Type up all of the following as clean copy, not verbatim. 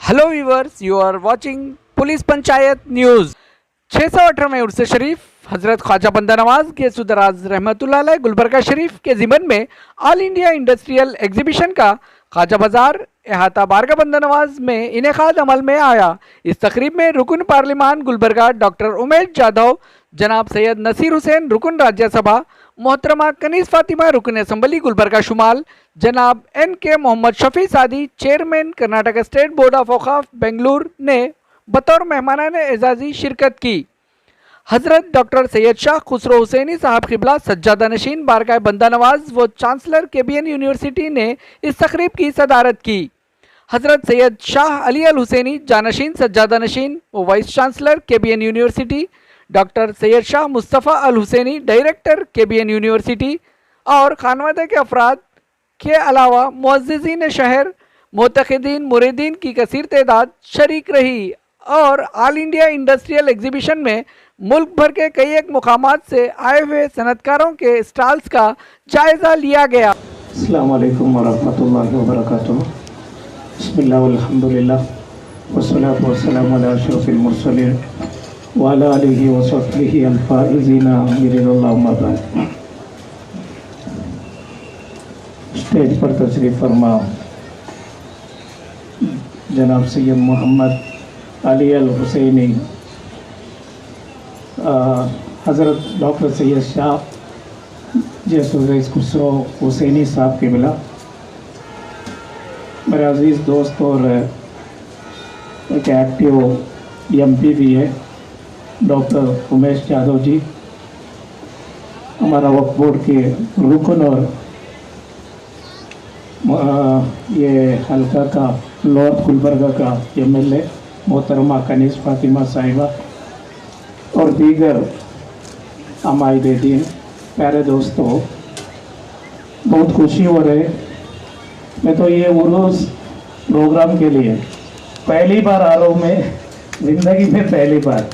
Hello viewers, you are watching police panchayat news. 618वें उर्स शरीफ हजरत ख्वाजा बंदा नवाज के सुदराज रहमतुल्लाह अलैह गुलबर्गा शरीफ के ज़िमन में ऑल इंडिया इंडस्ट्रियल एग्जीबिशन का ख्वाजा बाजार अहाता बारगा बंदा नवाज में इनेकाद अमल में आया। इस तकरीब में रुकन पार्लिमान गुलबर्गा डॉक्टर उमेश जाधव, जनाब सैयद नसीर हुसैन रुकन राज्यसभा, मोहतरमा कनीस फातिमा रुकन असम्बली गुलबर्गा शुमाल, जनाब NK Mohammad Shafi Saadi chairman Karnataka state board of औकाफ बेंगलुरु ने बतौर मेहमान एजाजी शिरकत की। हजरत डॉक्टर सैयद शाह खुसरो हुसैनी साहब क़िबला सज्जादा नशीन बारगाह बंदा नवाज व चांसलर KBN यूनिवर्सिटी ने इस तकरीब की सदारत की। हजरत सैयद शाह अली अल हुसैनी जानशीन सज्जादा नशीन व vice chancellor KBN university, doctor Syed Shah Mustafa Al Hussaini director KBN university और खानवादे के अफराद के अलावा मुअज़्ज़िज़ीन शहर, मोतक़िदीन, मुरीदीन की कसीर तादाद शरीक रही और ऑल इंडिया इंडस्ट्रियल एग्जीबिशन में मुल्क भर के कई एक मुकामात से आए हुए सनतकारों के स्टॉल्स का जायज़ा लिया गया। अस्सलामु अलैकुम वरहमतुल्लाहि वबरकातुहू। बिस्मिल्लाह वल्हम्दुलिल्लाह वस्सलातु वस्सलामु अला अशरफिल मुरसलीन व अला आलिहि व सहबिहि अल फाइज़ीना बिरिज़्क़िल्लाह अम्मा बाद। स्टेज पर तशरीफ़ फरमा जनाब सैयद मोहम्मद अली अल हुसैनी, हज़रत डॉक्टर सैयद शाह जैसे रईस खुसरो हुसैनी साहब के बिला, मेरे अजीज़ दोस्त और एक एक्टिव MP भी है डॉक्टर उमेश यादव जी, हमारा वक्फ बोर्ड के रुकन और ये हल्का का नॉर्थ गुलबर्गा का MLA मोहतरमा कनीस फातिमा साहिबा और दीगर हमारे दीन प्यारे दोस्तों, बहुत खुशी हो रही। मैं तो ये उर्स प्रोग्राम के लिए पहली बार आ रहा हूँ, मैं ज़िंदगी में पहली बार।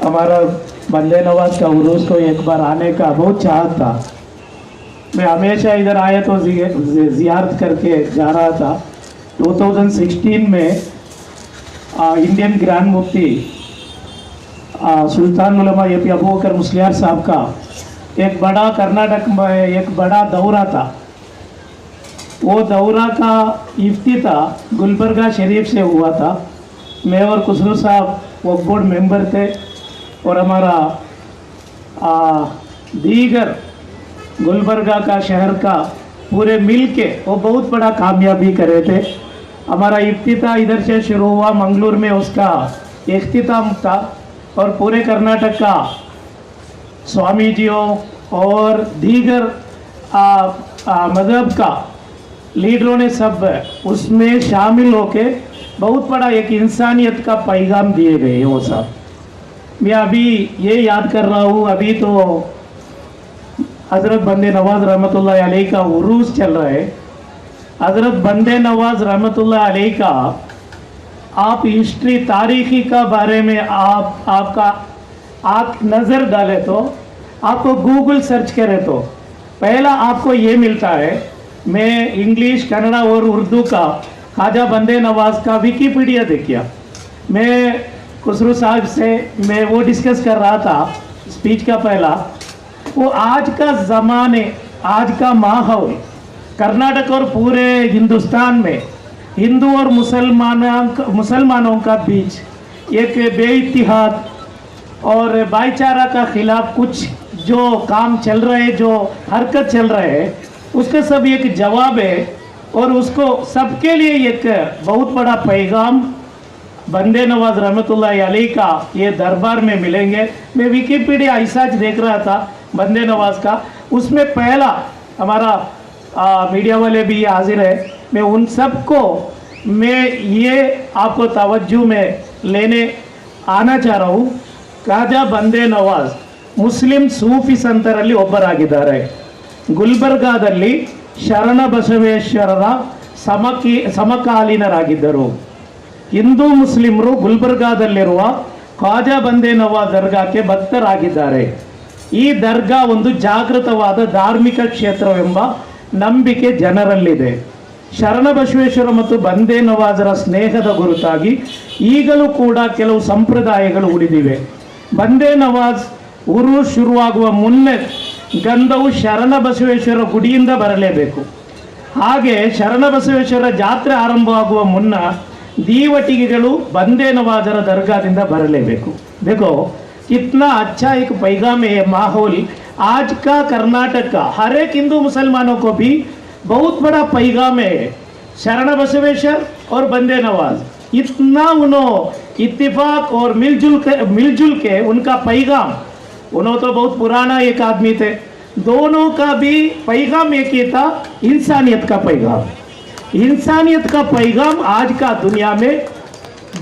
हमारा बंदे नवाज का उर्स को एक बार आने का बहुत चाहत था। मैं हमेशा इधर आया तो ज़ियारत करके जा रहा था। 2016 में इंडियन ग्रैंड मुफ्ती सुल्तान उलमा AP अबू बकर मुस्लियार साहब का एक बड़ा कर्नाटक में एक बड़ा दौरा था। वो दौरा का इफ्तिताह गुलबर्गा शरीफ से हुआ था। मैं और खुसरो साहब वक्फ बोर्ड मेंबर थे और हमारा दीगर गुलबर्गा का शहर का पूरे मिल के वो बहुत बड़ा कामयाबी करे थे। हमारा इफ्तिताह इधर से शुरू हुआ, मंगलूर में उसका इख्तिताम था और पूरे कर्नाटक का स्वामी जियों और दीगर मज़हब का लीडरों ने सब उसमें शामिल होके बहुत बड़ा एक इंसानियत का पैगाम दिए गए। वो सब मैं अभी ये याद कर रहा हूँ, अभी तो हज़रत बंदे नवाज रहमतुल्लाह अलैह का उरूस चल रहा है। हज़रत बंदे नवाज रहमतुल्लाह अलैह का आप हिस्ट्री तारीख़ी का बारे में आप नज़र डालें तो आपको गूगल सर्च करें तो पहला आपको ये मिलता है। मैं इंग्लिश, कन्नड़ा और उर्दू का ख्वाजा बंदे नवाज का विकीपीडिया देखिए। मैं खुसरो साहब से मैं वो डिस्कस कर रहा था स्पीच का पहला, वो आज का ज़माने, आज का माहौल कर्नाटक और पूरे हिंदुस्तान में हिंदू और मुसलमानों का बीच एक बेइत्तेहाद और भाईचारा का खिलाफ कुछ जो काम चल रहे, जो हरकत चल रहे हैं, उसका सब एक जवाब है और उसको सबके लिए एक बहुत बड़ा पैगाम बंदे नवाज रहमतुल्लाह अलैह का ये दरबार में मिलेंगे। मैं विकीपीडिया ऐसा देख रहा था बंदे नवाज का, उसमें पहला हमारा मीडिया वाले भी हाजिर है। मैं उन सबको मैं ये आपको तवज्जो में लेने आना चाह रहा हूँ। ख्वाजा बंदे नवाज ಮುಸ್ಲಿಂ ಸೂಫಿ ಸಂತರಲ್ಲಿ ಒಬ್ಬರಾಗಿದ್ದಾರೆ. ಗುಲ್ಬರ್ಗಾದಲ್ಲಿ ಶರಣ ಬಸವೇಶ್ವರರ ಸಮಕಾಲೀನರಾಗಿದ್ದರು. ಹಿಂದೂ ಮುಸ್ಲಿಮರು ಗುಲ್ಬರ್ಗಾದಲ್ಲಿರುವ ಖ್ವಾಜಾ ಬಂದೇ ನವಾಜ್ ದರ್ಗಾಕ್ಕೆ ಭಕ್ತರಾಗಿದ್ದಾರೆ. ಈ ದರ್ಗಾ ಒಂದು ಜಾಗೃತವಾದ ಧಾರ್ಮಿಕ ಕ್ಷೇತ್ರವೆಂಬ ನಂಬಿಕೆ ಜನರಲ್ಲಿದೆ. ಶರಣಬಸವೇಶ್ವರ ಮತ್ತು ಬಂದೇ ನವಾಜರ ಸ್ನೇಹದ ಗುರುತಾಗಿ ಈಗಲೂ ಕೂಡ ಕೆಲವು ಸಂಪ್ರದಾಯಗಳು ಉಳಿದಿವೆ. ಬಂದೇ ನವಾಜ್ ಉರುಸ್ ಶುರುವಾಗುವ ಮುನ್ನ ಗಂಧವು ಶರಣಬಸವೇಶ್ವರ ಗುಡಿಯಿಂದ ಬರಲೇಬೇಕು. ಹಾಗೆ ಶರಣಬಸವೇಶ್ವರ ಜಾತ್ರೆ ಆರಂಭವಾಗುವ ಮುನ್ನ ದೀವಟಿಗೆಗಳು ಬಂದೇ ನವಾಜರ ದರ್ಗಾದಿಂದ ಬರಲೇಬೇಕು. देखो कितना अच्छा एक पैगाम है. माहौल आज का कर्नाटक का हर एक हिंदू मुसलमानों को भी बहुत बड़ा पैगाम है. शरण बसवेश्वर और बंदे नवाज इतना उन्होंने इत्तेफाक और मिलजुल के उनका पैगाम, उन्होंने तो बहुत पुराना एक आदमी थे, दोनों का भी पैगाम एक ही था, इंसानियत का पैगाम. इंसानियत का पैगाम आज का दुनिया में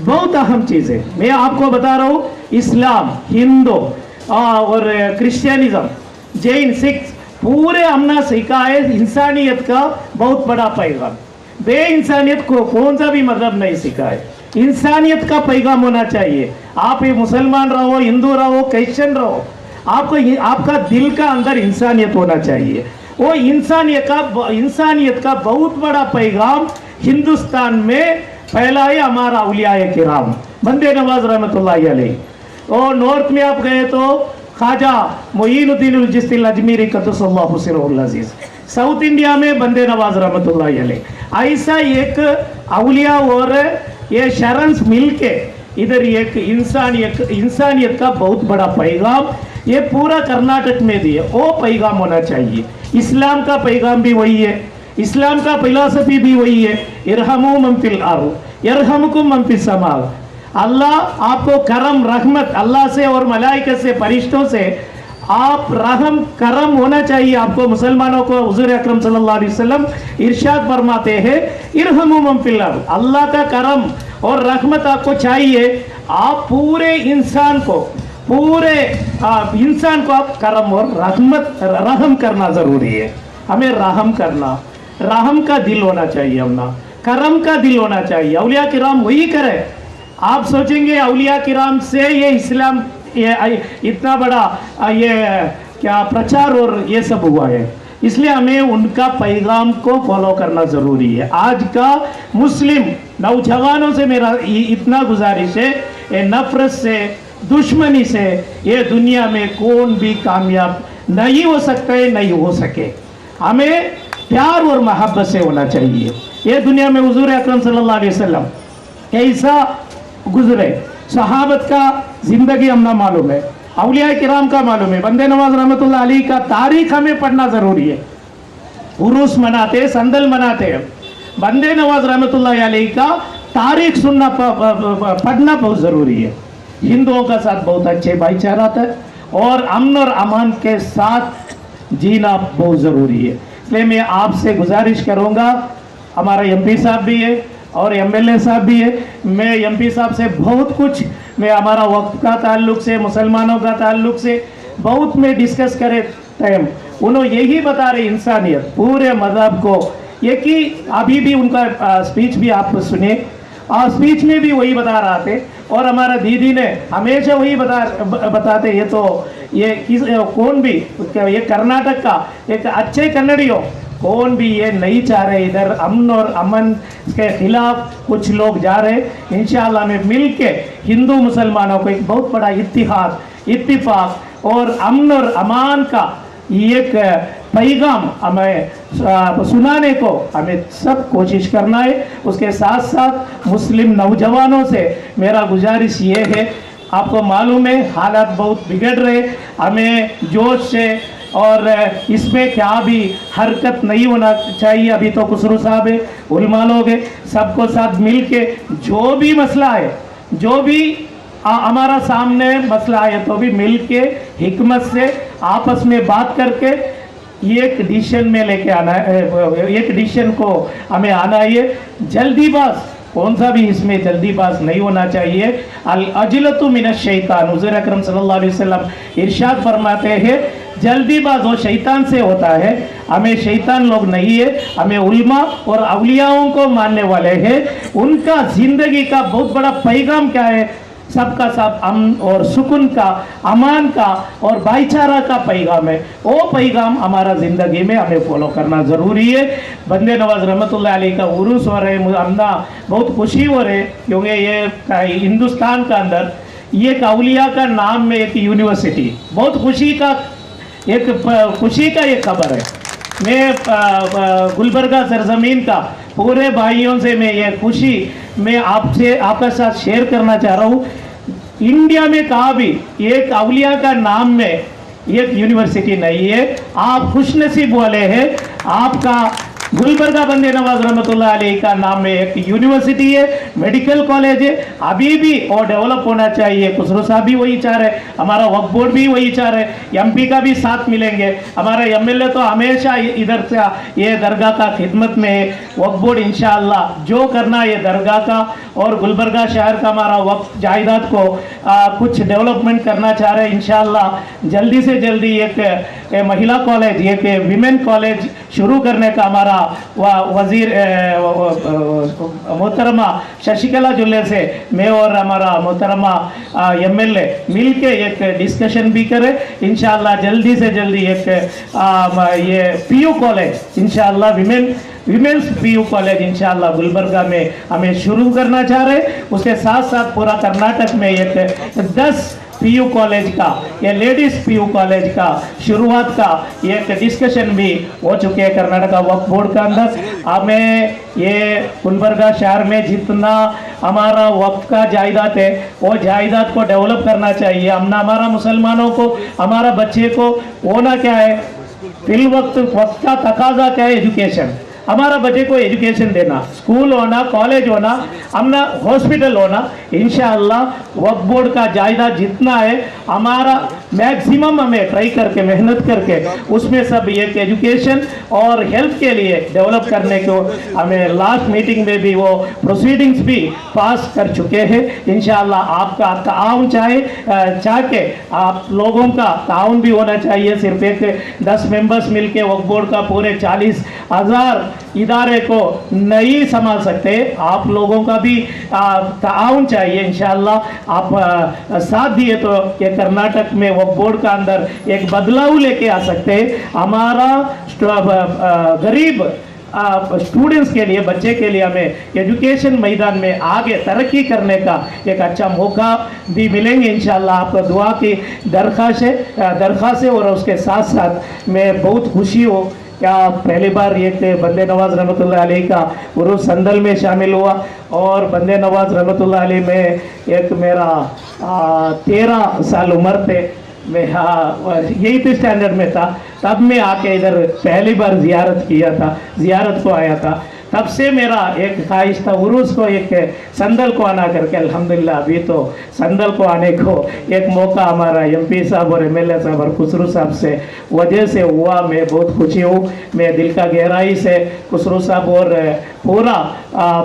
बहुत अहम चीज़ है. मैं आपको बता रहा हूँ, इस्लाम, हिंदू और क्रिश्चियनिज्म, जैन, सिख पूरे हमने सीखा है इंसानियत का बहुत बड़ा पैगाम. बे इंसानियत को कौन सा भी मजहब नहीं सीखा है. इंसानियत का पैगाम होना चाहिए. आप ये मुसलमान रहो, हिंदू रहो, क्रिश्चियन रहो, आपको आपका दिल का अंदर इंसानियत होना चाहिए. वो इंसानियत का बहुत बड़ा पैगाम हिंदुस्तान में पहला है हमारा औलियाए किराम बंदे नवाज रहमतुल्लाह अलैह. और नॉर्थ में आप गए तो ख्वाजा मोइनुद्दीन चिश्ती अजमेरी क़द्दसल्लाहु सिर्रहुल अज़ीज़. साउथ इंडिया में बंदे नवाज रहमतुल्लाह अलैह. ऐसा एक औलिया और ये शरन्स मिलके इधर एक इंसानियत का बहुत बड़ा पैगाम ये पूरा कर्नाटक में दिए. वो पैगाम होना चाहिए. इस्लाम का पैगाम भी वही है, इस्लाम का फिलॉसफी भी वही है. इरहमू मन फिल अर्ज़ यरहमुकुम मन फिस समा. अल्लाह आपको करम रहमत अल्लाह से और मलाइका से फरिश्तों से आप रहम करम होना चाहिए. आपको मुसलमानों को हुजूर अकरम सल्लल्लाहु अलैहि वसल्लम इरशाद फरमाते हैं इरहमू मन फिल अर्ज़. अल्लाह का करम और रहमत आपको चाहिए. आप पूरे इंसान को आप करम और रहम करना ज़रूरी है. हमें रहम करना, रहम का दिल होना चाहिए, अपना करम का दिल होना चाहिए. औलिया किराम वही करे. आप सोचेंगे औलिया किराम से ये इस्लाम ये इतना बड़ा ये क्या प्रचार और ये सब हुआ है. इसलिए हमें उनका पैगाम को फॉलो करना ज़रूरी है. आज का मुस्लिम नौजवानों से मेरा इतना गुजारिश है, ये नफरत से, दुश्मनी से ये दुनिया में कौन भी कामयाब नहीं हो सकता है, नहीं हो सके. हमें प्यार और मोहब्बत से होना चाहिए. ये दुनिया में हुजूर अकरम सल्लल्लाहु अलैहि वसल्लम कैसा गुजरे, सहाबत का जिंदगी हमने मालूम है, औलिया किराम का मालूम है. बंदे नवाज रहमतुल्लाह अलैह का तारीख हमें पढ़ना ज़रूरी है. उरूस मनाते, संदल मनाते हैं. बंदे नवाज रहमतुल्लाह अलैह का तारीख सुनना पढ़ना बहुत ज़रूरी है. हिंदुओं का साथ बहुत अच्छे भाईचारा था और अमन और अमान के साथ जीना बहुत ज़रूरी है. इसलिए मैं आपसे गुजारिश करूँगा, हमारा एमपी साहब भी है और एमएलए साहब भी है. मैं एमपी साहब से बहुत कुछ मैं हमारा वक्त का ताल्लुक से, मुसलमानों का ताल्लुक से बहुत में डिस्कस करे टाइम उन्होंने यही बता रहे इंसानियत पूरे मज़हब को. ये कि अभी भी उनका स्पीच भी आप सुने और स्पीच में भी वही बता रहा थे. और हमारा दीदी ने हमेशा वही बताते. ये तो ये कौन भी ये कर्नाटक का एक अच्छे कन्नड़ी हो, कौन भी ये नहीं चाह रहे इधर अमन और अमन के खिलाफ कुछ लोग जा रहे. इंशाअल्लाह में मिल के हिंदू मुसलमानों को एक बहुत बड़ा इत्तिफाक और अमन और अमान का एक पैगाम हमें सुनाने को हमें सब कोशिश करना है. उसके साथ साथ मुस्लिम नौजवानों से मेरा गुजारिश ये है, आपको मालूम है हालात बहुत बिगड़ रहे, हमें जोश से और इसमें क्या भी हरकत नहीं होना चाहिए. अभी तो खुसरू साहब है, उलमा लोग है, सबको साथ मिल के जो भी मसला है, जो भी हमारा सामने मसला है तो भी मिल के हिकमत से आपस में बात करके एक डिसीजन में लेके आना है. एक डिसीजन को हमें आना है. जल्दीबाज कौन सा भी इसमें जल्दीबाज नहीं होना चाहिए. अल अजलतु मिनश शैतान. हुज़ूर अकरम सल्लल्लाहु अलैहि वसल्लम इरशाद फरमाते हैं जल्दीबाज वो शैतान से होता है. हमें शैतान लोग नहीं है, हमें उल्मा और अवलियाओं को मानने वाले हैं. उनका जिंदगी का बहुत बड़ा पैगाम क्या है, सबका सब अमन और सुकून का, अमान का और भाईचारा का पैगाम है। वो पैगाम हमारा ज़िंदगी में हमें फॉलो करना ज़रूरी है। बंदे नवाज रहमतुल्लाह अलैह का उरूस हो रहे, मुझे हमना बहुत खुशी हो रहे, क्योंकि ये हिंदुस्तान का अंदर ये अउलिया का नाम में एक यूनिवर्सिटी, बहुत खुशी का ये खबर है। मैं गुलबर्गा सरजमीन का पूरे भाइयों से मैं ये खुशी मैं आपके साथ शेयर करना चाह रहा हूँ। इंडिया में कहा भी एक अउलिया का नाम में एक यूनिवर्सिटी नहीं है। आप खुशनसीब वाले हैं, आपका गुलबर्गा बंदे नवाज रहमतुल्लाह अलैह का नाम में एक यूनिवर्सिटी है, मेडिकल कॉलेज है। अभी भी और डेवलप होना चाहिए। खुसरो साहब भी वही चाह रहे, हमारा वक्फ बोर्ड भी वही चाह रहे, एमपी का भी साथ मिलेंगे। हमारा एमएलए तो हमेशा इधर से ये दरगाह का खिदमत में है। वक्फ बोर्ड इंशाअल्लाह जो करना ये दरगाह का और गुलबर्गा शहर का हमारा वक्फ जायदाद को कुछ डेवलपमेंट करना चाह रहे हैं। इंशाअल्लाह जल्दी से जल्दी एक महिला कॉलेज, एक विमेन कॉलेज शुरू करने का हमारा वजीर मोहतरमा शशिकला जुल्ले से मैं और हमारा मोहतरमा एमएलए मिल के एक डिस्कशन भी करें। इंशाअल्लाह जल्दी से जल्दी एक ये पीयू कॉलेज इंशाअल्लाह विमेंस पीयू कॉलेज इंशाअल्लाह गुलबर्गा में हमें शुरू करना चाह रहे। उसके साथ साथ पूरा कर्नाटक में एक 10 पीयू कॉलेज का या लेडीज पीयू कॉलेज का शुरुआत का एक डिस्कशन भी हो चुके हैं कर्नाटक वक्फ बोर्ड का अंदर। हमें ये गुलबर्गा शहर में जितना हमारा वक्फ का जायदाद है वो जायदाद को डेवलप करना चाहिए। हमने हमारा मुसलमानों को, हमारा बच्चे को होना क्या है, फिल वक्त का तकाजा क्या है, एजुकेशन। हमारा बच्चे को एजुकेशन देना, स्कूल होना, कॉलेज होना, हमने हॉस्पिटल होना। इंशाअल्लाह वक्फ बोर्ड का जायदाद जितना है हमारा मैक्सिमम हमें ट्राई करके मेहनत करके उसमें सब एक एजुकेशन और हेल्थ के लिए डेवलप करने को हमें लास्ट मीटिंग में भी वो प्रोसीडिंग्स भी पास कर चुके हैं। इंशाअल्लाह आपका ताउन चाह के आप लोगों का ताउन भी होना चाहिए। सिर्फ एक 10 मेंबर्स मिलके वक्फ बोर्ड का पूरे 40,000 इदारे को नहीं संभाल सकते। आप लोगों का भी ताउन चाहिए। इंशाअल्लाह आप साथ दिए तो ये कर्नाटक में वक्फ बोर्ड का अंदर एक बदलाव लेके आ सकते हैं। हमारा गरीब स्टूडेंट्स के लिए, बच्चे के लिए हमें एजुकेशन मैदान में आगे तरक्की करने का एक अच्छा मौका भी मिलेंगे इंशाअल्लाह। आपको दुआ की दरख्वास्त है और उसके साथ साथ मैं बहुत खुशी हूँ क्या पहली बार ये बंदे नवाज रहमतुल्लाह अलैह का उरूस संदल में शामिल हुआ और बंदे नवाज रहमतुल्लाह अलैह में एक मेरा 13 साल उम्र थे। मैं यही स्टैंडर्ड में था, तब मैं आके इधर पहली बार जियारत को आया था। तब से मेरा एक ख्वाहिश था उरूस को, एक संदल को आना करके। अल्हम्दुलिल्लाह अभी तो संदल को आने को एक मौका हमारा एमपी साहब और एमएलए साहब और खुसरू साहब से वजह से हुआ। मैं बहुत खुशी हूँ। मैं दिल का गहराई से खुसरू साहब और पूरा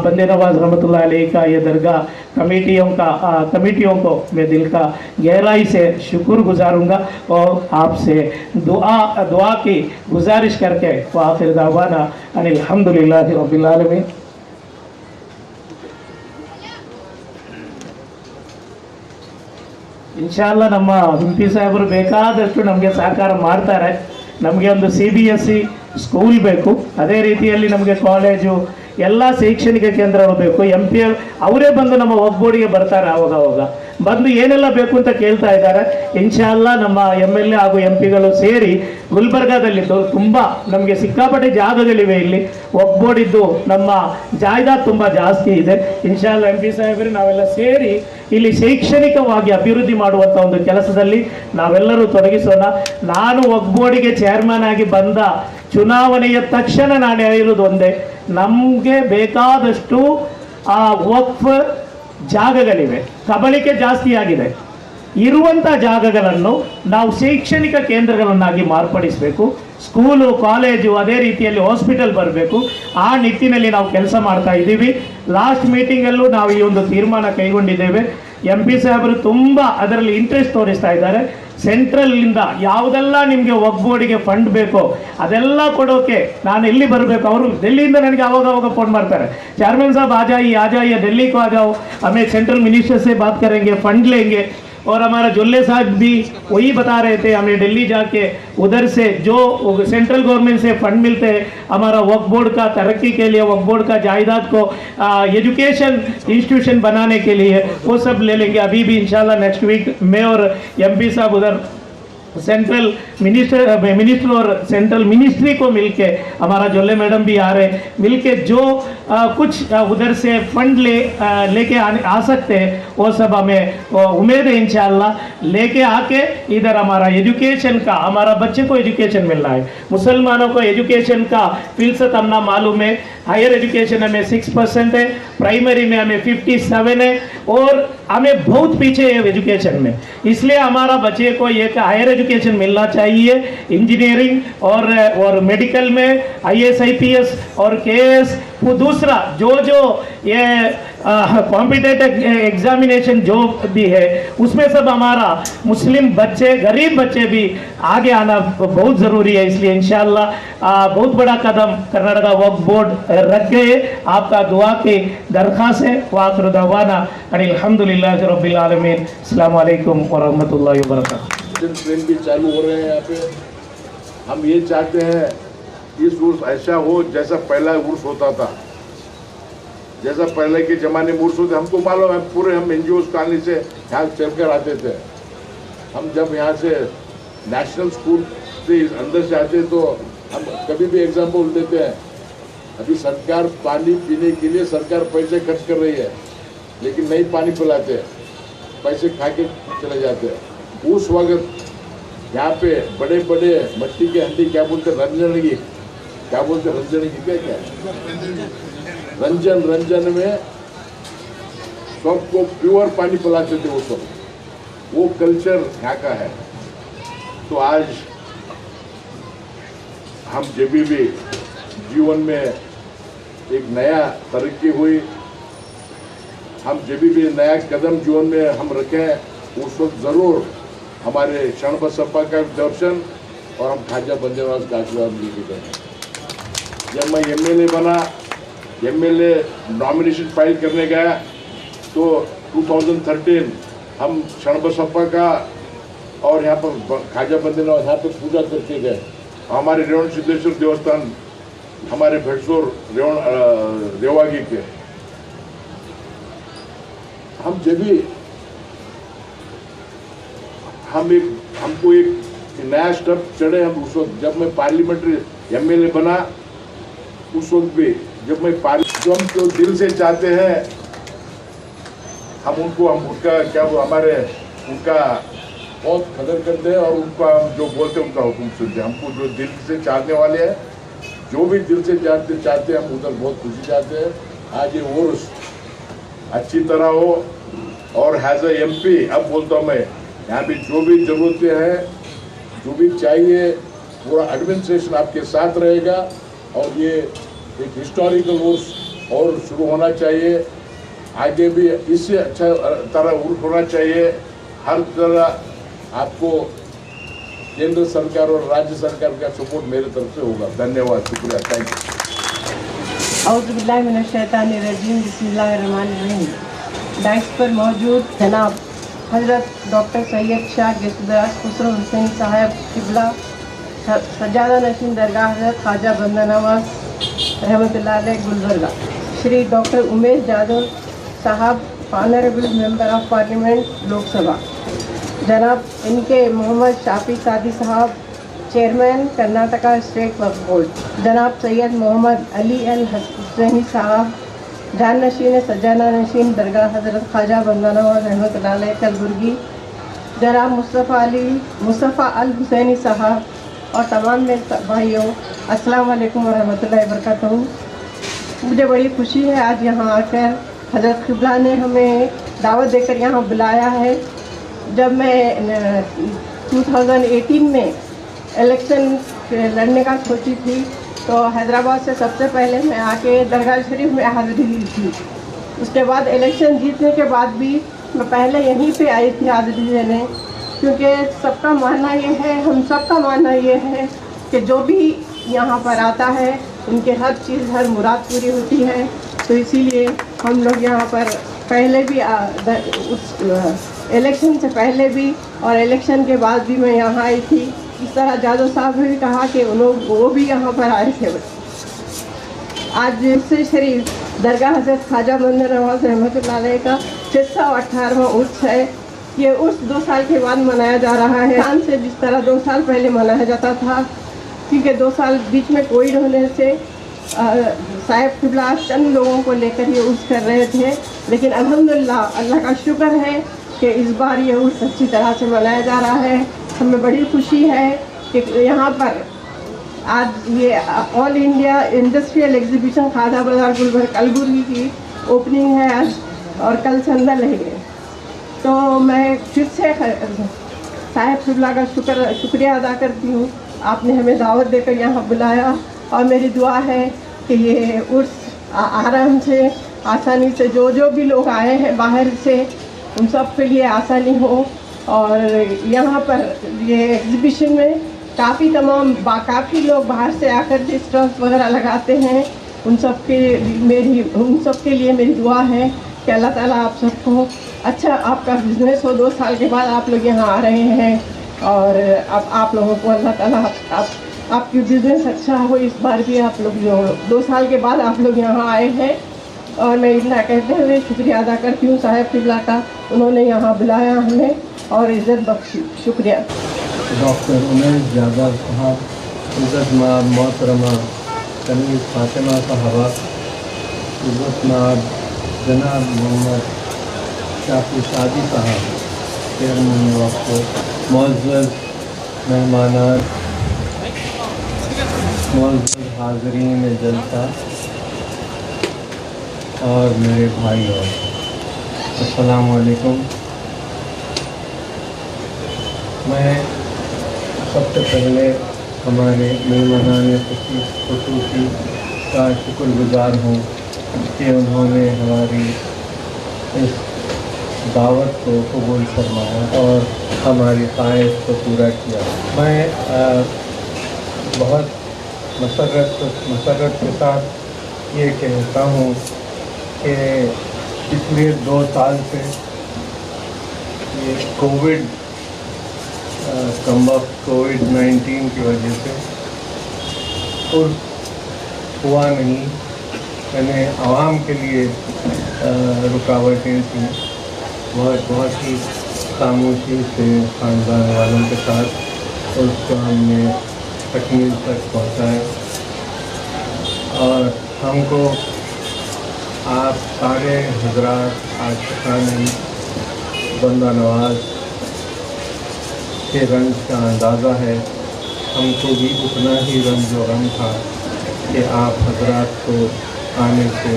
बंदे नवाज रहमतुल्लाह अलैह का ये दरगाह कमेटियों को मैं दिल का गहराई से शुक्र गुजारूंगा और आपसे दुआ की गुजारिश करके आखिर दावाना अनिल हम्दुलिल्लाहि रब्बिल आलमीन। ಇನ್ಶಾಅಲ್ಲಾ ನಮ್ಮ ಎಂಪಿ ಸಾಹೇಬರು ಬೇಕಾದಷ್ಟು ನಮಗೆ ಸಹಕಾರ ಮಾಡ್ತಾರೆ. ನಮಗೆ ಒಂದು CBSE ಸ್ಕೂಲ್ ಬೇಕು, ಅದೇ ರೀತಿಯಲ್ಲಿ ನಮಗೆ ಕಾಲೇಜು ಎಲ್ಲ ಶೈಕ್ಷಣಿಕ ಕೇಂದ್ರಗಳು ಬೇಕು. MP ಅವರೇ ಬಂದು ನಮ್ಮ ವಕ್ಫ್ ಬೋರ್ಡಿಗೆ ಬರ್ತಾರೆ, ಅವಾಗ ಬಂದು ಏನೆಲ್ಲ ಬೇಕು ಅಂತ ಕೇಳ್ತಾ ಇದ್ದಾರೆ. ಇನ್ಶಾಅಲ್ಲಾ ನಮ್ಮ MLA ಹಾಗೂ MPಗಳು ಸೇರಿ ಗುಲ್ಬರ್ಗಾದಲ್ಲಿ ತುಂಬ ನಮಗೆ ಸಿಕ್ಕಾಪಟ್ಟೆ ಜಾಗಗಳಿವೆ. ಇಲ್ಲಿ ವಕ್ಫ್ ಬೋರ್ಡ್ ಇದ್ದು ನಮ್ಮ ಜಾಯ್ದಾದ್ ತುಂಬ ಜಾಸ್ತಿ ಇದೆ. ಇನ್ಶಾಅಲ್ಲಾ MP ಸಾಹೇಬರು ನಾವೆಲ್ಲ ಸೇರಿ ಇಲ್ಲಿ ಶೈಕ್ಷಣಿಕವಾಗಿ ಅಭಿವೃದ್ಧಿ ಮಾಡುವಂಥ ಒಂದು ಕೆಲಸದಲ್ಲಿ ನಾವೆಲ್ಲರೂ ತೊಡಗಿಸೋಣ. ನಾನು ವಕ್ಫ್ ಬೋರ್ಡಿಗೆ ಚೇರ್ಮನ್ ಆಗಿ ಬಂದ ಚುನಾವಣೆಯ ತಕ್ಷಣ ನಾನು ಹೇಳಿರೋದು ಒಂದೇ, ನಮಗೆ ಬೇಕಾದಷ್ಟು ವಕ್ಫ್ ಜಾಗಗಳಿವೆ, ಕಬಳಿಕೆ ಜಾಸ್ತಿ ಆಗಿದೆ. ಇರುವಂಥ ಜಾಗಗಳನ್ನು ನಾವು ಶೈಕ್ಷಣಿಕ ಕೇಂದ್ರಗಳನ್ನಾಗಿ ಮಾರ್ಪಡಿಸಬೇಕು. ಸ್ಕೂಲು, ಕಾಲೇಜು, ಅದೇ ರೀತಿಯಲ್ಲಿ ಹಾಸ್ಪಿಟಲ್ ಬರಬೇಕು. ಆ ನಿಟ್ಟಿನಲ್ಲಿ ನಾವು ಕೆಲಸ ಮಾಡ್ತಾ ಇದ್ದೀವಿ. ಲಾಸ್ಟ್ ಮೀಟಿಂಗಲ್ಲೂ ನಾವು ಈ ಒಂದು ತೀರ್ಮಾನ ಕೈಗೊಂಡಿದ್ದೇವೆ. MP ಸಾಹೇಬರು ತುಂಬ ಅದರಲ್ಲಿ ಇಂಟ್ರೆಸ್ಟ್ ತೋರಿಸ್ತಾ ಇದ್ದಾರೆ. ಸೆಂಟ್ರಲ್ ಇಂದ ಯಾವುದೆಲ್ಲ ನಿಮಗೆ ವಕ್ಫ್ ಬೋರ್ಡ್ಗೆ ಫಂಡ್ ಬೇಕೋ ಅದೆಲ್ಲ ಕೊಡೋಕೆ ನಾನು ಎಲ್ಲಿ ಬರಬೇಕು, ಅವರು ಡೆಲ್ಲಿಯಿಂದ ನನಗೆ ಆವಾಗ ಫೋನ್ ಮಾಡ್ತಾರೆ, चेयरमैन साहब आ जाइए दिल्ली को आ जाओ, हमें सेंट्रल मिनिस्टर से बात करेंगे, फंड लेंगे। और हमारा जोल्ले साहब भी वही बता रहे थे, हमें दिल्ली जाके उधर से जो सेंट्रल गवर्नमेंट से फंड मिलते हैं हमारा वक्फ बोर्ड का तरक्की के लिए, वक्फ बोर्ड का जायदाद को एजुकेशन इंस्टीट्यूशन बनाने के लिए वो सब ले लेंगे। अभी भी इंशाल्लाह नेक्स्ट वीक मैं और एमपी साहब उधर सेंट्रल मिनिस्टर और सेंट्रल मिनिस्ट्री को मिलके, हमारा जोले मैडम भी आ रहे, मिलके जो कुछ उधर से फंड लेके आ सकते हैं वो सब हमें उम्मीद है इंशाल्लाह लेके आके इधर हमारा एजुकेशन का, हमारा बच्चे को एजुकेशन मिलना है। मुसलमानों को एजुकेशन का फिलसत हमना मालूम है, हायर एजुकेशन हमें 6% है, प्राइमरी में हमें 57 है और हमें बहुत पीछे है एजुकेशन में। इसलिए हमारा बच्चे को एक हायर एजुकेशन मिलना चाहिए, इंजीनियरिंग और मेडिकल में IAS IPS और KS। वो दूसरा जो ये कॉम्पिटेटिव एग्जामिनेशन जो भी है उसमें सब हमारा मुस्लिम बच्चे, गरीब बच्चे भी आगे आना बहुत ज़रूरी है। इसलिए इंशाल्लाह बहुत बड़ा कदम कर्नाटका वक्फ बोर्ड रख गए। आपका दुआ की दरख्वास्त है। वाखिर दवाना अल्हम्दुलिल्लाहि रब्बिल आलमीन। अस्सलाम वालेकुम व रहमतुल्लाहि व बरकातहू। ट्रेन भी चालू हो रहे हैं यहाँ पे। हम ये चाहते हैं इस उर्स ऐसा हो जैसा पहला उर्स होता था, जैसा पहले के ज़माने में उर्स होते। हमको मालूम है, पूरे हम NGOs कॉलोनी से यहाँ चल कर आते थे। हम जब यहाँ से नेशनल स्कूल से अंदर से आते तो हम कभी भी एग्जाम्पल देते हैं, अभी सरकार पानी पीने के लिए सरकार पैसे खर्च कर रही है लेकिन नहीं पानी पिलाते, पैसे खा के चले जाते हैं। उस वक्त यहाँ पे बड़े बड़े मट्टी के हंडी, क्या बोलते रंजनगी, क्या बोलते रंजनगी, क्या रंजन में सबको प्योर पानी पिलाते थे वो सब। वो कल्चर यहाँ का है। तो आज हम जब भी जीवन में एक नया तरक्की हुई, हम जब भी नया कदम जीवन में हम रखें उस वक्त ज़रूर हमारे क्षण बसप्पा का दर्शन और हम खाजा बंदेवास का आशीर्वाद लेके गए। जब मैं MLA बना, MLA नॉमिनेशन फाइल करने गया तो 2013 हम क्षण बसप्पा का और यहाँ पर खाजा बंदेवास यहाँ पर पूजा करके गए। हमारे रेवण सिद्धेश्वर देवस्थान, हमारे भेटसोर रेवागी के, हम जब भी हमको एक नया स्टेप चढ़े। हम उस वक्त जब मैं पार्लियामेंट्री MLA बना उस वक्त भी जब मैं जो हम जो दिल से चाहते हैं हम उनका क्या वो हमारे उनका बहुत कदर करते हैं और उनका हम जो बोलते हैं उनका हुक्म सुनते हैं। हमको जो दिल से चाहने वाले हैं, जो भी दिल से चाहते हैं हम उधर बहुत खुशी चाहते हैं। आज ये उर्स अच्छी तरह हो और हैज़ अ MP अब बोलता हूँ मैं, यहाँ भी जो भी ज़रूरतें हैं, जो भी चाहिए, पूरा एडमिनिस्ट्रेशन आपके साथ रहेगा और ये एक हिस्टोरिकल उर्स और शुरू होना चाहिए। आगे भी इससे अच्छा तरह उर्स होना चाहिए। हर तरह आपको केंद्र सरकार और राज्य सरकार का सपोर्ट मेरे तरफ से होगा। धन्यवाद, शुक्रिया, थैंक यू। औज़ुबिल्लाहिमिनश्शैतानिर्रजीम, बिस्मिल्लाहिर्रहमानिर्रहीम। डाइस पर मौजूद जनाब हज़रत डॉक्टर सैयद शाह गेसुदास खुसरो हुसैन साहब किबला सज्जादा नशीन दरगाह हज़रत ख्वाजा बंदा नवाज रहमतुल्लाह अलैह गुलबर्गा, श्री डॉक्टर उमेश जादव साहब honourable member of parliament Lok Sabha, जनाब इनके मोहम्मद शाफी सादी साहब चेयरमैन कर्नाटका स्टेट वक्फ बोर्ड, जनाब सैयद मोहम्मद अली अल हुसैनी साहब जाननशीन सज्जाना नशीन दरगाह हज़रत ख्वाजा बंदा नवाज रहमतुल्लाह अलैह कलबुर्गी, जनाब मुस्तफ़ा अल हुसैनी साहब और तमाम मेरे भाइयों, अस्सलाम वालेकुम व रहमतुल्लाहि व बरकातहू। मुझे बड़ी खुशी है आज यहाँ आकर, हज़रत क़िबला ने हमें दावत देकर यहाँ बुलाया है। जब मैं 2018 में इलेक्शन लड़ने का सोची थी तो हैदराबाद से सबसे पहले मैं आके दरगाह शरीफ में हाज़िरी ली थी। उसके बाद इलेक्शन जीतने के बाद भी मैं पहले यहीं पे आई थी हाज़िरी देने। क्योंकि सबका मानना ये है, हम सबका मानना ये है कि जो भी यहाँ पर आता है उनके हर चीज़, हर मुराद पूरी होती है। तो इसीलिए हम लोग यहाँ पर पहले भी उस इलेक्शन से पहले भी और इलेक्शन के बाद भी मैं यहाँ आई थी। इस तरह जादव साहब ने भी कहा कि वो भी यहाँ पर आए थे। आज से शरीफ दरगाह हज़रत ख्वाजा बंदे नवाज रहमतुल्लाह अलैह का 618वां उर्स है। ये उर्स 2 साल के बाद मनाया जा रहा है, आसान से जिस तरह 2 साल पहले मनाया जाता था, क्योंकि 2 साल बीच में कोविड होने से साहिब क़िबला चंद लोगों को लेकर ये उर्स कर रहे थे। लेकिन अल्हम्दुलिल्लाह अल्लाह का शुक्र है कि इस बार ये उर्स अच्छी तरह से मनाया जा रहा है। हमें बड़ी खुशी है कि यहाँ पर आज ये all India industrial exhibition Khwaja Bazaar Gulbarga Kalaburagi की ओपनिंग है आज, और कल संडे रहेंगे। तो मैं फिर से साहिब क़िबला का शुक्रिया अदा करती हूँ, आपने हमें दावत देकर यहाँ बुलाया। और मेरी दुआ है कि ये उर्स आराम से, आसानी से, जो भी लोग आए हैं बाहर से, उन सब के लिए आसानी हो। और यहाँ पर ये एग्ज़िबिशन में काफ़ी लोग बाहर से आकर के स्टॉल्स वगैरह लगाते हैं। उन सब के लिए मेरी दुआ है कि अल्लाह ताला आप सबको अच्छा आपका बिजनेस हो। 2 साल के बाद आप लोग यहाँ आ रहे हैं, और अब आप लोगों को अल्लाह ताला आपकी बिजनेस अच्छा हो। इस बार भी आप लोग जो 2 साल के बाद आप लोग यहाँ आए हैं, और मैं इतना कहते हुए शुक्रिया अदा करती हूँ साहिब क़िबला का, उन्होंने यहाँ बुलाया हमें और इज़्ज़त बख्शी। शुक्रिया। डॉक्टर उमैस जादव साहब, इज़्ज़त नाब मोहतरमा कनीज़ फातिमा साहबा, इज़्ज़त नाब जनाब मोहम्मद शाफी शादी साहब, चेयरमैन वक्फ, मुअज़्ज़ज़ मेहमानान, मुअज़्ज़ज़ हाज़रीन जलसा और मेरे भाई, और अस्सलामु अलैकुम। मैं सबसे पहले हमारे मेहमानान ख़ुसूसी का शुक्रगुज़ार हूँ कि उन्होंने हमारी इस दावत को कबूल फरमाया और हमारी ख्वाहिश को पूरा किया। मैं बहुत मसरत के साथ ये कहता हूँ कि पिछले 2 साल से ये कोविड-19 की वजह से हुआ नहीं, यानी आवाम के लिए रुकावटें थीं। बहुत ही खामोशी से ख़ानदान वालों के साथ उसको हमने तकमील तक पहुँचाया, और हमको आप सारे हजरात आशिक़ान बंदा नवाज के रंज का अंदाज़ा है। हमको भी उतना ही रंज व गम था कि आप हजरात को आने से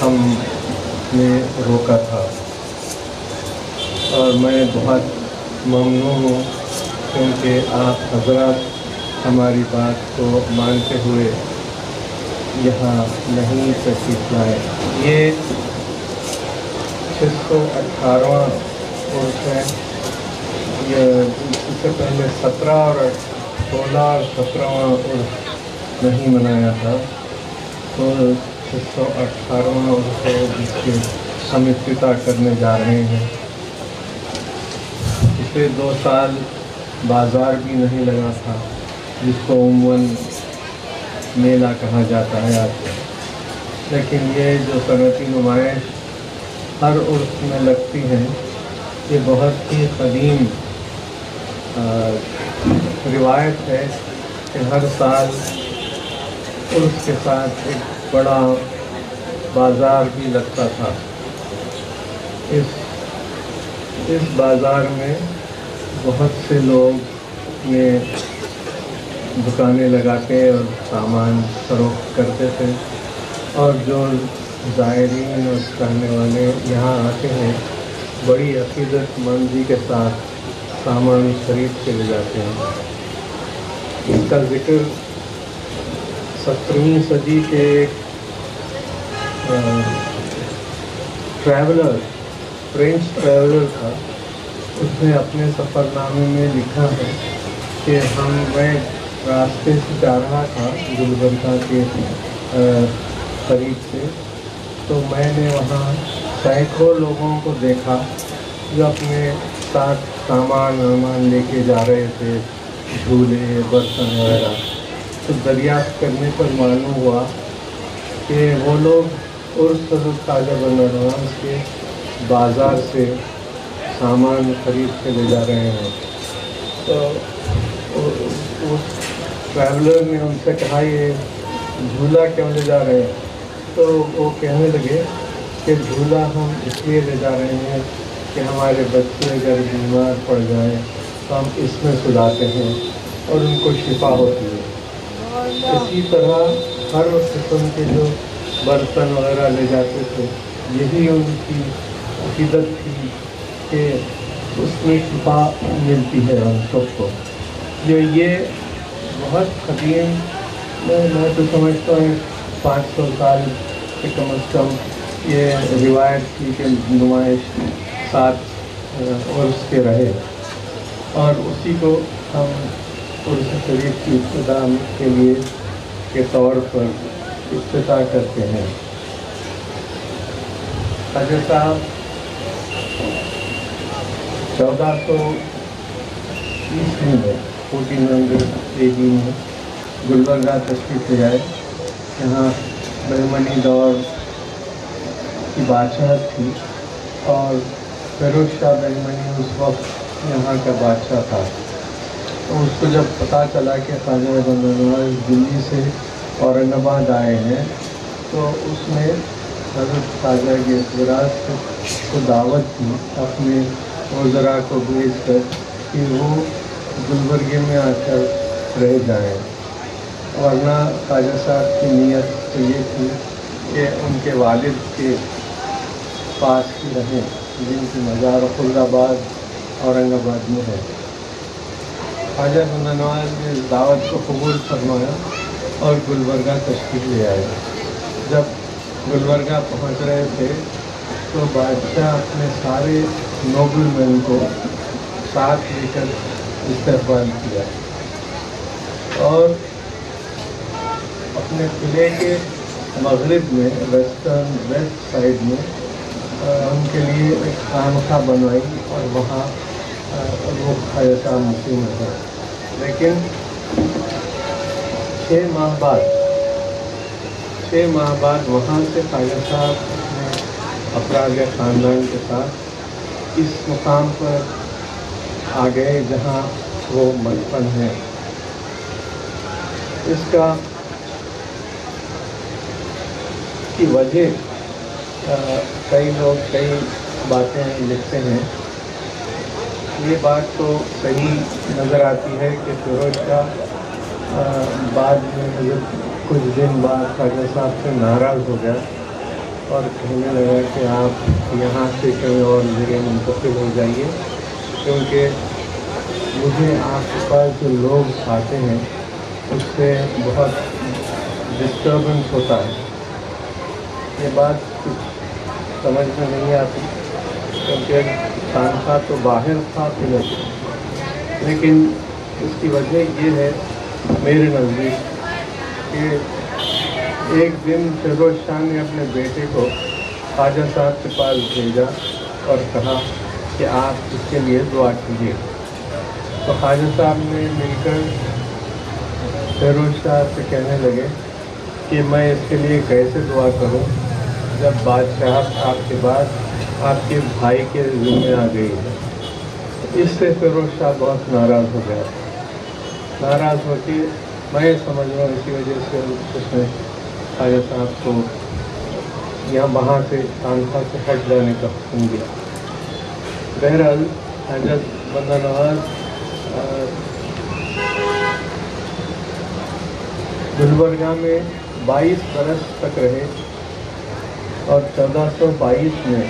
हमने रोका था, और मैं बहुत ममनून हूँ क्योंकि आप हजरात हमारी बात को मानते हुए यहाँ नहीं तशरीफ़ लाए। ये 618वां उर्स है। ये इससे पहले 17 और 16 और 17वां उर्स नहीं मनाया था, तो 618वां उर्स है जिसके हम इफ्तिताह करने जा रहे हैं। पिछले 2 साल बाज़ार भी नहीं लगा था, जिसको उम्मन मेला कहा जाता है आज, लेकिन ये जो सनती नुमाइश हर उर्स में लगती है, ये बहुत ही क़दीम रिवायत है कि हर साल उर्स के साथ एक बड़ा बाज़ार भी लगता था। इस बाज़ार में बहुत से लोग अपने दुकानें लगाते और सामान फरोख्त करते थे, और जो ज़ायरीन और चाहने वाले यहाँ आते हैं बड़ी अक़ीदतमंदी के साथ सामान खरीद के ले जाते हैं। इसका ज़िक्र 17वीं सदी के फ्रेंच ट्रैवलर था। اس نے اپنے سفر نامے میں لکھا ہے کہ میں راستے سے جا رہا تھا گلبرگہ کے قریب سے، تو میں نے وہاں سینکڑوں لوگوں کو دیکھا جو اپنے ساتھ سامان لے کے جا رہے تھے، جھولے، برتن وغیرہ۔ تو دریافت کرنے پر معلوم ہوا کہ وہ لوگ عرس حضرت خواجہ بندہ نواز کے بازار سے سامان خرید کے لے جا رہے ہیں۔ تو اس ٹریولر نے ان سے کہا یہ جھولا کیوں لے جا رہے ہیں؟ تو وہ کہنے لگے کہ جھولا ہم اس لیے لے جا رہے ہیں کہ ہمارے بچے اگر بیمار پڑ جائیں تو ہم اس میں سلاتے ہیں اور ان کو شفا ہوتی ہے۔ اسی طرح ہر قسم کے جو برتن وغیرہ لے جاتے تھے، یہی ان کی عقیدت تھی کہ اس میں شفا ملتی ہے ہم سب کو۔ یہ بہت قدیم، میں تو سمجھتا ہوں 500 سال سے کم از کم یہ روایت کی کہ نمائش 7 عرس کے رہے، اور اسی کو ہم عرس شریف کی ابتدا کے لیے کے طور پر افتتاح کرتے ہیں۔ خواجہ صاحب 1400 عیسوی میں 1400 AD میں گلبرگہ تشریف لے آئے۔ یہاں بہمنی دور کی بادشاہت تھی اور فیروز شاہ بہمنی اس وقت یہاں کا بادشاہ تھا۔ تو اس کو جب پتہ چلا کہ خواجہ بندہ نواز دلی سے اورنگ آباد آئے ہیں، تو اس نے حضرت خواجہ گیس براز کو دعوت دی اپنے وزراء کو بھیج کر کہ وہ گلبرگے میں آ کر رہ جائیں، ورنہ خواجہ صاحب کی نیت تو یہ تھی کہ ان کے والد کے پاس ہی رہیں، جن کی مزار خلد آباد اورنگ آباد میں ہے۔ خواجہ بندہ نواز نے اس دعوت کو قبول فرمایا اور گلبرگہ تشریف لے آئے۔ جب گلبرگہ پہنچ رہے تھے تو بادشاہ اپنے سارے نوبل مین کو ساتھ لے کر استقبال کیا اور اپنے قلعے کے مغرب میں ویسٹ سائڈ میں ان کے لیے ایک خانقاہ بنوائی اور وہاں وہ خواجہ صاحب مقیم ہے۔ لیکن 6 ماہ بعد وہاں سے خواجہ صاحب اپنے افراد خاندان کے ساتھ اس مقام پر آ گئے جہاں وہ مدفن ہیں۔ اس کی وجہ کئی لوگ کئی باتیں لکھتے ہیں۔ یہ بات تو صحیح نظر آتی ہے کہ فیروز شاہ بعد میں کچھ دن بعد خواجہ صاحب سے ناراض ہو گیا اور کہنے لگا کہ آپ یہاں سے کہیں اور جگہ منتقل ہو جائیے، کیونکہ مجھے آپ کے پاس جو لوگ آتے ہیں اس سے بہت ڈسٹربنس ہوتا ہے۔ یہ بات کچھ سمجھ میں نہیں آتی، کیونکہ خانقاہ تو باہر تھا قلعہ، لیکن اس کی وجہ یہ ہے میرے نزدیک کہ ایک دن فیروز شاہ نے اپنے بیٹے کو خواجہ صاحب کے پاس بھیجا اور کہا کہ آپ اس کے لیے دعا کیجیے۔ تو خواجہ صاحب نے مل کر فیروز شاہ سے کہنے لگے کہ میں اس کے لیے کیسے دعا کروں جب بادشاہت آپ کے بعد آپ کے بھائی کے ذمہ آ گئی ہے۔ اس سے فیروز شاہ بہت ناراض ہو گیا۔ ناراض ہو کے میں سمجھ رہا ہوں اسی وجہ سے اس نے خواجہ صاحب کو یہاں وہاں سے خانقاہ سے ہٹ جانے کا حکم دیا۔ بہرحال حضرت بندہ نواز گلبرگہ میں 22 برس تک رہے اور 1422 میں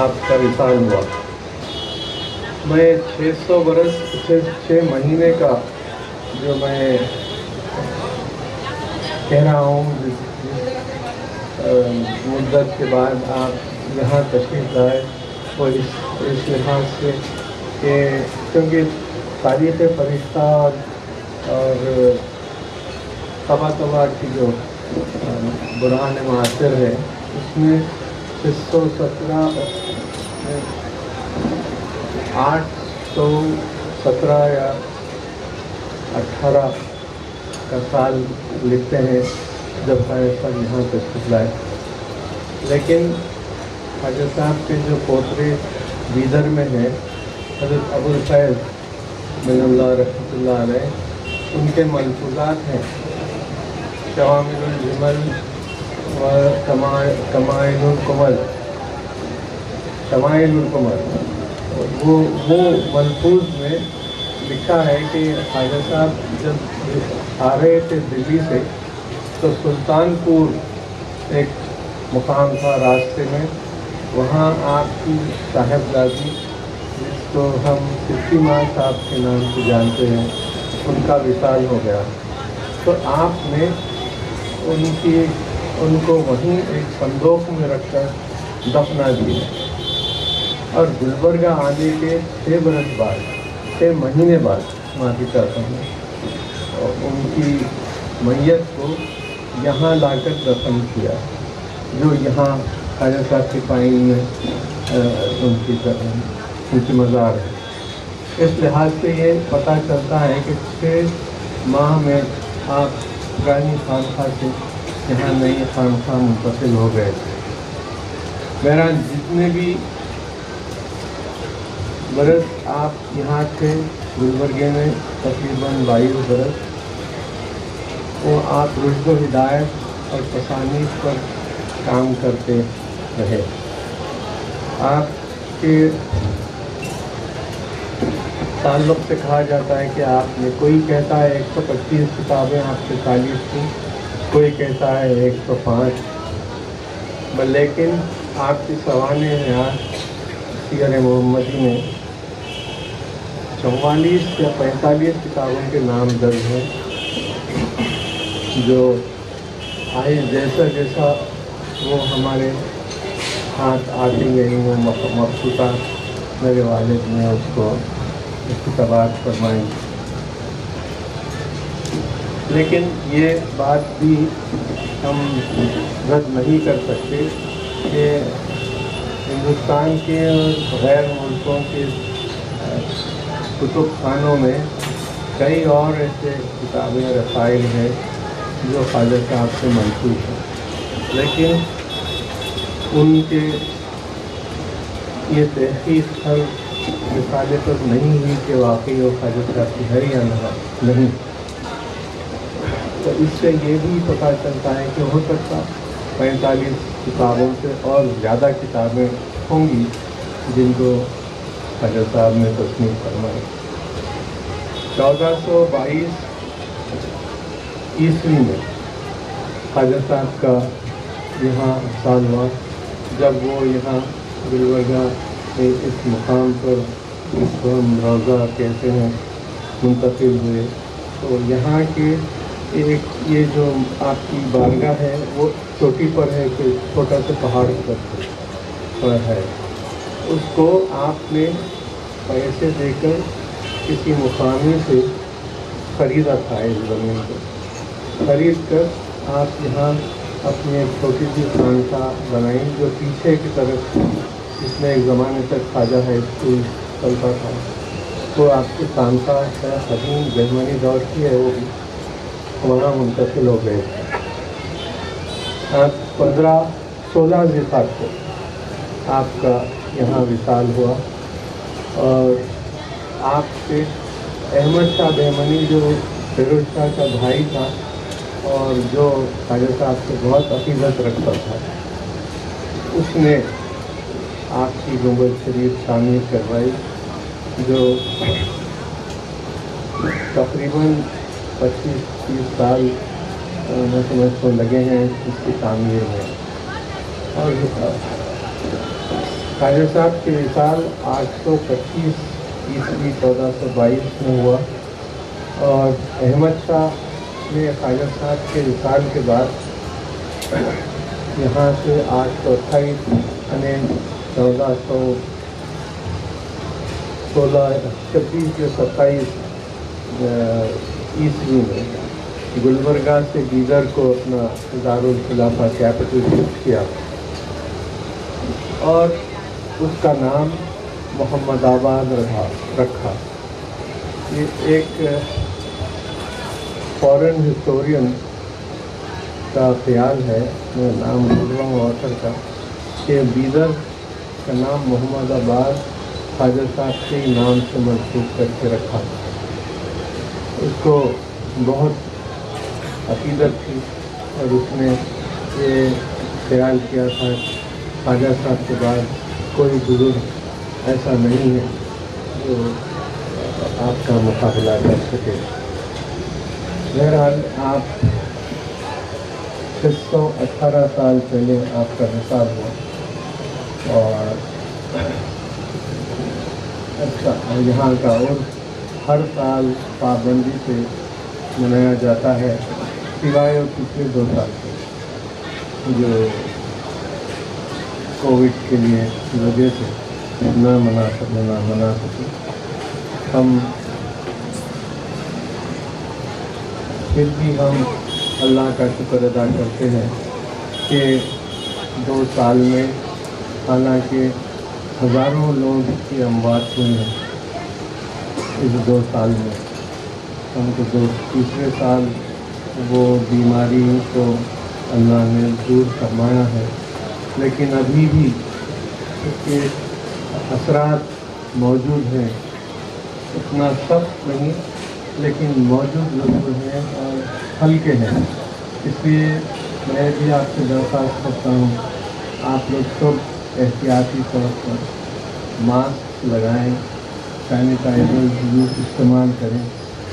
آپ کا وصال ہوا۔ میں 6 مہینے کا جو میں کہہ رہا ہوں جس مدت کے بعد آپ یہاں تشریف لائے وہ اس لحاظ سے کہ کیونکہ تاریخ فرشتہ اور طبع طبع کی جو برہان معاصر ہے اس میں 817 یا 18 کا سال لکھتے ہیں جب خواجہ صاحب یہاں تشریف لائے، لیکن خواجہ صاحب کے جو پوترے بیدر میں ہیں حضرت ابو الفیض بن اللہ رحمۃ اللہ علیہ، ان کے ملفوظات ہیں شوامل الجمل و شمائل القمر، وہ ملفوظ میں لکھا ہے کہ خواجہ صاحب جب آ رہے تھے دلی سے تو سلطان پور ایک مقام تھا راستے میں، وہاں آپ کی صاحبزادی جس کو ہم صفی ماں صاحب کے نام سے جانتے ہیں ان کا وصال ہو گیا، تو آپ نے ان کو وہیں ایک صندوق میں رکھ کر دفنا دیا، اور گلبرگہ آنے کے 6 برس بعد 6 مہینے بعد معافی چاہتا ہوں ان کی میت کو یہاں لا کر دفن کیا، جو یہاں خواجہ صاحب کے پائن میں ان کی مزار ہے۔ اس لحاظ سے یہ پتہ چلتا ہے کہ 6 ماہ میں آپ پرانی خانقاہ سے یہاں نئی خانقاہ منتقل ہو گئے تھے۔ بہرحال جتنے بھی برس آپ یہاں تھے گلبرگے میں تقریباً 22 برس، وہ آپ رشد و ہدایت اور تصانیف پر کام کرتے رہے۔ آپ کے تعلق سے کہا جاتا ہے کہ آپ نے، کوئی کہتا ہے 125 کتابیں آپ سے تالیف تھیں، کوئی کہتا ہے 105، لیکن آپ کی سوانح حیات سیر محمدی میں 44 یا 45 کتابوں کے نام درج ہیں، جو جیسا جیسا وہ ہمارے ہاتھ آتی گئی وہ مخصوصہ میرے والد نے اس کو کتابات فرمائی، لیکن یہ بات بھی ہم رد نہیں کر سکتے کہ ہندوستان کے اور غیر ملکوں کے کتب خانوں میں کئی اور ایسے کتابیں رسائل ہیں جو خواجہ صاحب سے منسوب ہیں، لیکن ان کے یہ تحقیق ہر رسالے پر نہیں ہوئی کہ واقعی وہ خواجہ صاحب کی ہے یا نہیں، تو اس سے یہ بھی پتہ چلتا ہے کہ ہو سکتا 45 کتابوں سے اور زیادہ کتابیں ہوں گی جن کو خواجہ صاحب نے تصنیف فرمائی۔ 1422 عیسوی میں خواجہ صاحب کا یہاں سال ہوا، جب وہ یہاں گلبرگہ میں اس مقام پر جس کو ہم روضہ کہتے ہیں منتقل ہوئے، تو یہاں کے یہ جو آپ کی بارگاہ ہے وہ چوٹی پر ہے کہ چھوٹا سا پہاڑ پر ہے، اس کو آپ نے پیسے دے کر کسی مقامی سے خریدا تھا، اس زمین کو خرید کر آپ یہاں اپنی ایک چھوٹی سی خانقاہ بنائی جو پیچھے کی طرف، جس میں ایک زمانے تک خواجہ ہائی اسکول چلتا تھا، وہ آپ کی خانقاہ قدیم جرمنی دور کی ہے، وہ بھی وہاں منتقل ہو گئے تھے۔ آپ 16 ذیقعت کو آپ کا یہاں وصال ہوا، اور آپ سے احمد شاہ بہمنی جو فیروز شاہ کا بھائی تھا اور جو خواجہ صاحب سے بہت عقیدت رکھتا تھا، اس نے آپ کی گنبد شریف تعمیر کروائی، جو تقریباً 25-30 سال میں سمجھ کو لگے ہیں اس کی تعمیر میں، اور خواجہ صاحب کے وصال 825 عیسوی 1422 میں ہوا، اور احمد شاہ نے خواجہ صاحب کے وصال کے بعد یہاں سے 828 یعنی 1400 26 या 27 ईस्वी में गुलबर्गा से बीदर को अपना दारुल खिलाफा कैपिटल शिफ्ट किया और उसका नाम मोहम्मदाबाद रखा। ये एक फॉरेन हिस्टोरियन का ख्याल है, मैं नाम भूल रहा हूँ ऑथर का, कि बीदर का नाम मोहम्मदाबाद ख्वाजा साहब के ही नाम से मंसूब करके रखा। उसको बहुत अकीदत थी और उसने ये ख्याल किया था ख्वाजा साहब के बाद कोई बुजुर्ग ऐसा नहीं है जो आपका मुकाबला कर सके। बहरहाल आप 618 साल पहले आपका हिसाब हुआ और अच्छा यहाँ का और हर साल पाबंदी से मनाया जाता है, सिवाय और पिछले 2 साल से जो कोविड के लिए वजह से न मना सके। हम फिर भी हम अल्लाह का शुक्र अदा करते हैं कि 2 साल में हालांकि हज़ारों लोग की अमवात हुई हैं इस 2 साल में, हमको तीसरे साल वो बीमारी को अल्लाह ने दूर फरमाया है, लेकिन अभी भी इसके असरात मौजूद हैं, इतना सख्त नहीं लेकिन मौजूद ज़रूर हैं और हल्के हैं। इसलिए मैं भी आपसे दरख्वास्त करता हूँ, आप लोग सब एहतियाती तौर पर मास्क लगाएं, सैनिटाइजर यूज़ इस्तेमाल करें,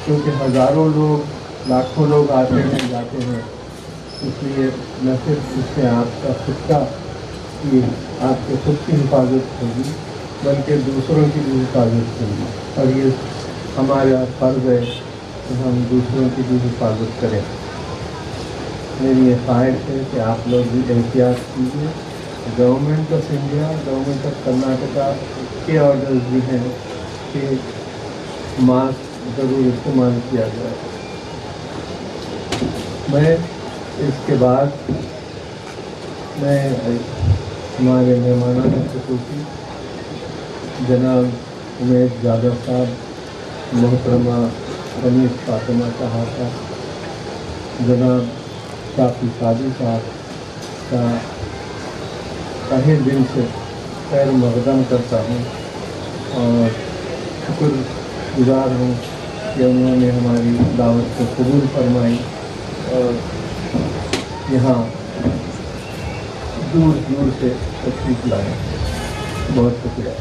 क्योंकि हज़ारों लोग लाखों लोग आते हैं जाते हैं। इसलिए न सिर्फ इससे आपका खुद का कि आपके खुद की हिफाजत होगी बल्कि दूसरों की भी हिफाजत होगी और ये हमारा फ़र्ज़ है कि हम दूसरों की भी हिफाजत करें। मेरी ये ख्वाहिश है कि आप लोग भी एहतियात कीजिए। Government of India, government of Karnataka के ऑर्डर्स भी हैं कि मास्क ज़रूर इस्तेमाल किया जाए। मैं इसके बाद मैं हमारे मेहमानान ख़ुसूसी जनाब उमेश जादव साहब, मोहतरमा रमीश फातिमा साहब, जनाब शाफी सादी साहब का तहे दिल से खैर मक़दम करता हूँ और शुक्रगुज़ार हूँ कि उन्होंने हमारी दावत को कबूल फरमाई और यहाँ दूर दूर से तशरीफ़ लाए। बहुत शुक्रिया।